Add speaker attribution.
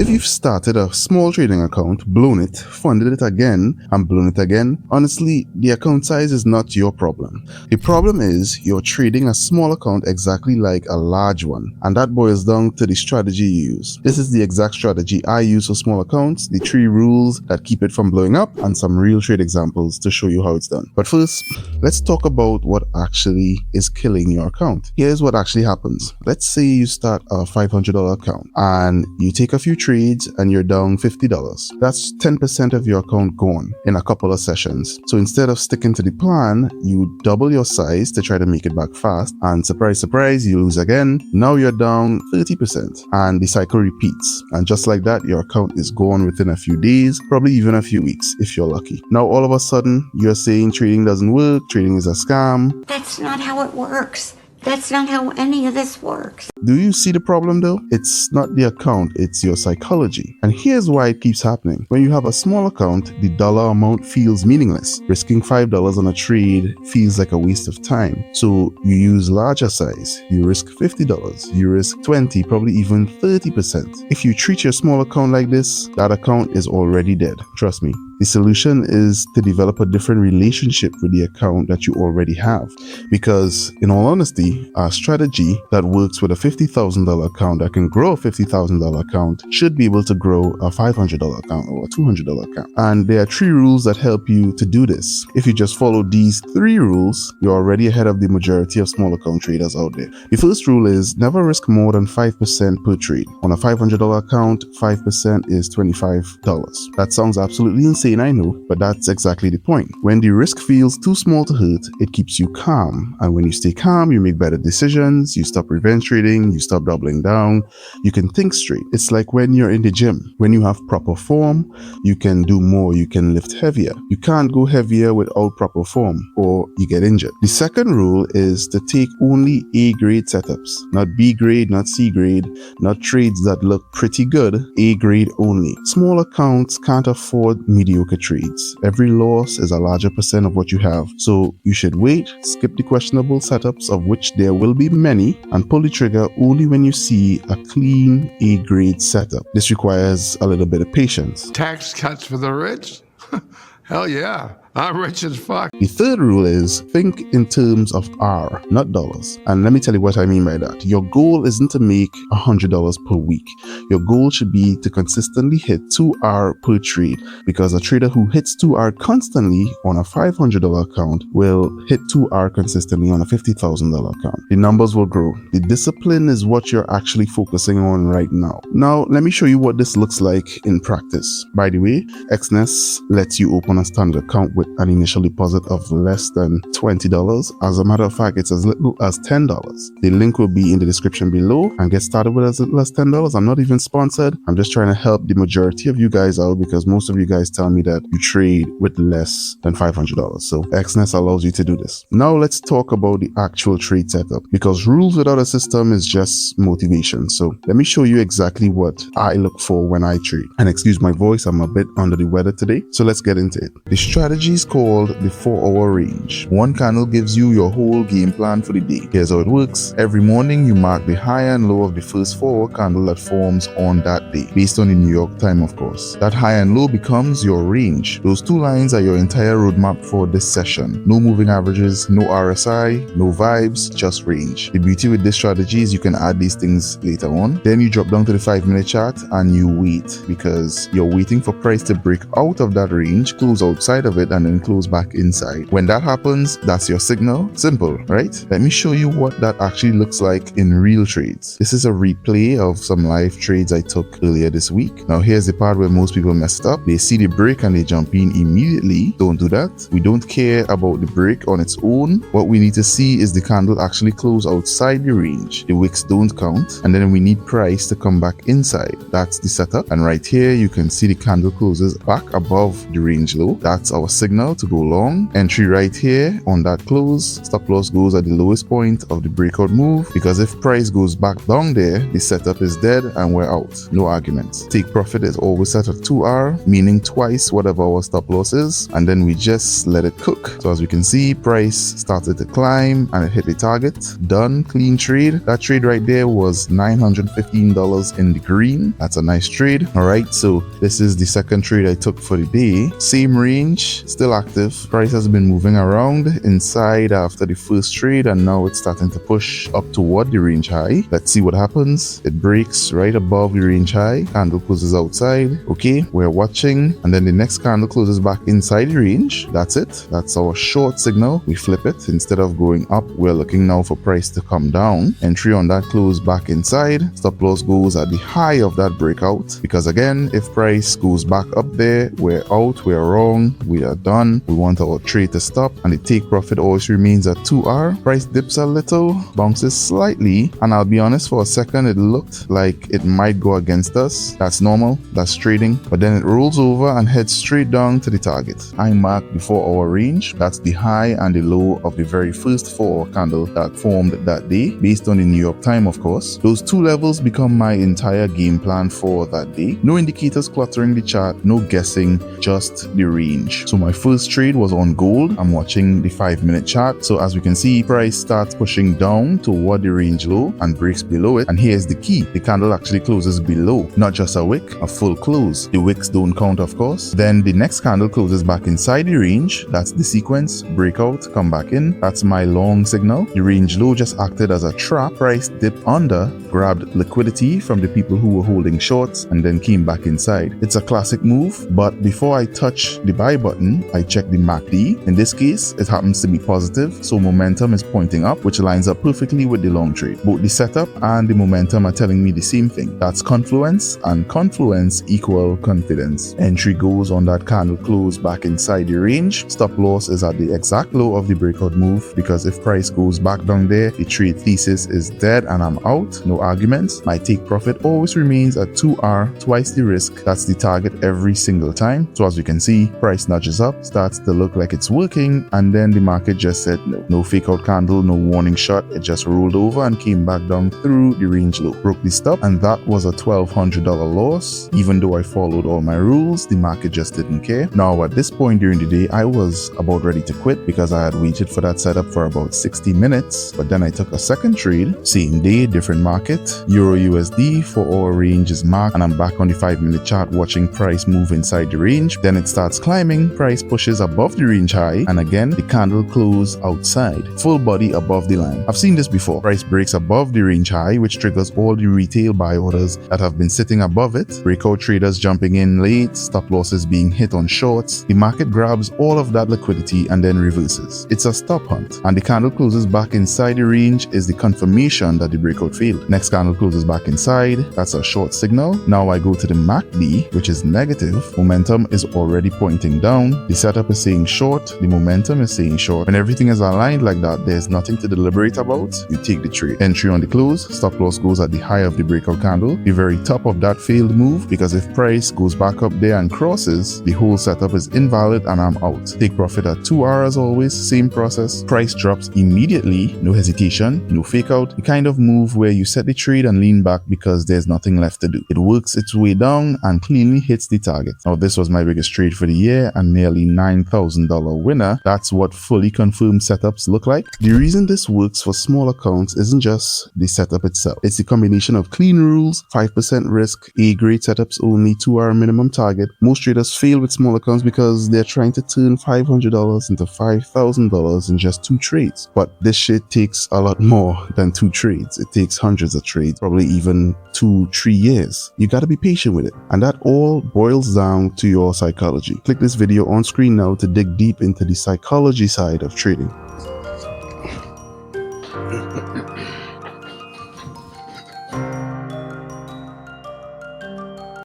Speaker 1: If you've started a small trading account, blown it, funded it again, and blown it again, honestly, the account size is not your problem. The problem is you're trading a small account exactly like a large one, and that boils down to the strategy you use. This is the exact strategy I use for small accounts, the 3 rules that keep it from blowing up, and some real trade examples to show you how it's done. But first, let's talk about what actually is killing your account. Here's what actually happens. Let's say you start a $500 account and you take a few trades and you're down $50. That's 10% of your account gone in a couple of sessions. So instead of sticking to the plan, you double your size to try to make it back fast, and surprise, surprise, you lose again. Now you're down 30%, and the cycle repeats. And just like that, your account is gone within a few days, probably even a few weeks if you're lucky. Now all of a sudden, you're saying trading doesn't work, trading is a scam.
Speaker 2: That's not how it works. That's not how any of this works.
Speaker 1: Do you see the problem though? It's not the account, it's your psychology. And here's why it keeps happening. When you have a small account, the dollar amount feels meaningless. Risking $5 on a trade feels like a waste of time. So you use larger size. You risk $50. You risk 20, probably even 30%. If you treat your small account like this, that account is already dead. Trust me. The solution is to develop a different relationship with the account that you already have. Because in all honesty, a strategy that works with a $50,000 account that can grow a $50,000 account should be able to grow a $500 account or a $200 account. And there are 3 rules that help you to do this. If you just follow these 3 rules, you're already ahead of the majority of small account traders out there. The first rule is never risk more than 5% per trade. On a $500 account, 5% is $25. That sounds absolutely insane, I know, but that's exactly the point. When the risk feels too small to hurt, it keeps you calm. And when you stay calm, you make better decisions, you stop revenge trading, you stop doubling down, you can think straight. It's like when you're in the gym. When you have proper form, you can do more, you can lift heavier. You can't go heavier without proper form, or you get injured. The second rule is to take only A grade setups, not B grade, not C grade, not trades that look pretty good, A grade only. Small accounts can't afford mediocre trades. Every loss is a larger percent of what you have. So you should wait, skip the questionable setups, of which there will be many, and pull the trigger only when you see a clean A grade setup. This requires a little bit of patience.
Speaker 3: Tax cuts for the rich? Hell yeah. I'm rich as fuck.
Speaker 1: The third rule is think in terms of R, not dollars. And let me tell you what I mean by that. Your goal isn't to make $100 per week. Your goal should be to consistently hit 2R per trade, because a trader who hits 2R constantly on a $500 account will hit 2R consistently on a $50,000 account. The numbers will grow. The discipline is what you're actually focusing on right now. Now, let me show you what this looks like in practice. By the way, Exness lets you open a standard account with an initial deposit of less than $20. As a matter of fact, it's as little as $10. The link will be in the description below, and get started with as little as $10. I'm not even sponsored. I'm just trying to help the majority of you guys out, because most of you guys tell me that you trade with less than $500. So Exness allows you to do this. Now let's talk about the actual trade setup, because rules without a system is just motivation. So let me show you exactly what I look for when I trade. And excuse my voice, I'm a bit under the weather today. So let's get into it. The strategy is called the 4-hour range. One candle gives you your whole game plan for the day. Here's how it works. Every morning you mark the high and low of the first 4-hour candle that forms on that day, based on the New York time, of course. That high and low becomes your range. Those 2 lines are your entire roadmap for this session. No moving averages, no RSI, no vibes, just range. The beauty with this strategy is you can add these things later on. Then you drop down to the 5-minute chart and you wait, because you're waiting for price to break out of that range, close outside of it, and then close back inside. When that happens, that's your signal. Simple, right? Let me show you what that actually looks like in real trades. This is a replay of some live trades I took earlier this week. Now here's the part where most people messed up. They see the break and they jump in immediately. Don't do that. We don't care about the break on its own. What we need to see is the candle actually close outside the range. The wicks don't count, and then we need price to come back inside. That's the setup. And right here you can see the candle closes back above the range low. That's our signal signal to go long. Entry right here on that close. Stop loss goes at the lowest point of the breakout move, because if price goes back down there, the setup is dead and we're out. No arguments. Take profit is always set at 2R, meaning twice whatever our stop loss is, and then we just let it cook. So as we can see, price started to climb and it hit the target. Done. Clean trade. That trade right there was $915 in the green. That's a nice trade. All right, so this is the second trade I took for the day. Same range, still active. Price has been moving around inside after the first trade, and now it's starting to push up toward the range high. Let's see what happens. It breaks right above the range high. Candle closes outside. Okay, we're watching, and then the next candle closes back inside the range. That's it. That's our short signal. We flip it. Instead of going up, we're looking now for price to come down. Entry on that close back inside. Stop loss goes at the high of that breakout, because again, if price goes back up there, we're out, we're wrong, we are done. We want our trade to stop, and the take profit always remains at 2R. Price dips a little, bounces slightly, and I'll be honest, for a second it looked like it might go against us. That's normal, that's trading, but then it rolls over and heads straight down to the target. I marked before our range. That's the high and the low of the very first 4 candle that formed that day, based on the New York time, of course. Those 2 levels become my entire game plan for that day. No indicators cluttering the chart, no guessing, just the range. So my first trade was on gold. I'm watching the 5-minute chart. So as we can see, price starts pushing down toward the range low and breaks below it. And here's the key. The candle actually closes below, not just a wick, a full close. The wicks don't count, of course. Then the next candle closes back inside the range. That's the sequence. Breakout, come back in. That's my long signal. The range low just acted as a trap. Price dipped under, grabbed liquidity from the people who were holding shorts, and then came back inside. It's a classic move, but before I touch the buy button, I check the MACD. In this case, it happens to be positive, so momentum is pointing up, which lines up perfectly with the long trade. Both the setup and the momentum are telling me the same thing. That's confluence, and confluence equal confidence. Entry goes on that candle close back inside the range. Stop loss is at the exact low of the breakout move, because if price goes back down there, the trade thesis is dead and I'm out. No arguments. My take profit always remains at 2R, twice the risk. That's the target every single time. So as we can see, price nudges up, starts to look like it's working, and then the market just said no. No fake out candle, no warning shot. It just rolled over and came back down through the range low. Broke the stop, and that was a $1,200 loss. Even though I followed all my rules, the market just didn't care. Now at this point during the day, I was about ready to quit because I had waited for that setup for about 60 minutes, but then I took a second trade. Same day, different market. Euro USD for our range is marked, and I'm back on the 5-minute chart watching price move inside the range. Then it starts climbing, price pushes above the range high, and again the candle close outside, full body above the line. I've seen this before. Price breaks above the range high, which triggers all the retail buy orders that have been sitting above it. Breakout traders jumping in late, stop losses being hit on shorts. The market grabs all of that liquidity and then reverses. It's a stop hunt, and the candle closes back inside the range is the confirmation that the breakout failed. Next candle closes back inside. That's a short signal. Now I go to the MACD, which is negative. Momentum is already pointing down. The setup is saying short. The momentum is saying short. When everything is aligned like that, there's nothing to deliberate about. You take the trade. Entry on the close. Stop loss goes at the high of the breakout candle, the very top of that failed move, because if price goes back up there and crosses, the whole setup is invalid and I'm out. Take profit at 2R as always. Same process. Price drops immediately. No hesitation. No fake out. The kind of move where you set the trade and lean back because there's nothing left to do. It works its way down and cleanly hits the target. Now this was my biggest trade for the year and nearly $9,000 winner. That's what fully confirmed setups look like. The reason this works for small accounts isn't just the setup itself. It's the combination of clean rules, 5% risk, A-grade setups only, 2R minimum target. Most traders fail with small accounts because they're trying to turn $500 into $5,000 in just 2 trades. But this shit takes a lot more than 2 trades. It takes hundreds of trades, probably even 2-3 years. You gotta be patient with it. And that all boils down to your psychology. Click this video on screen now to dig deep into the psychology side of trading.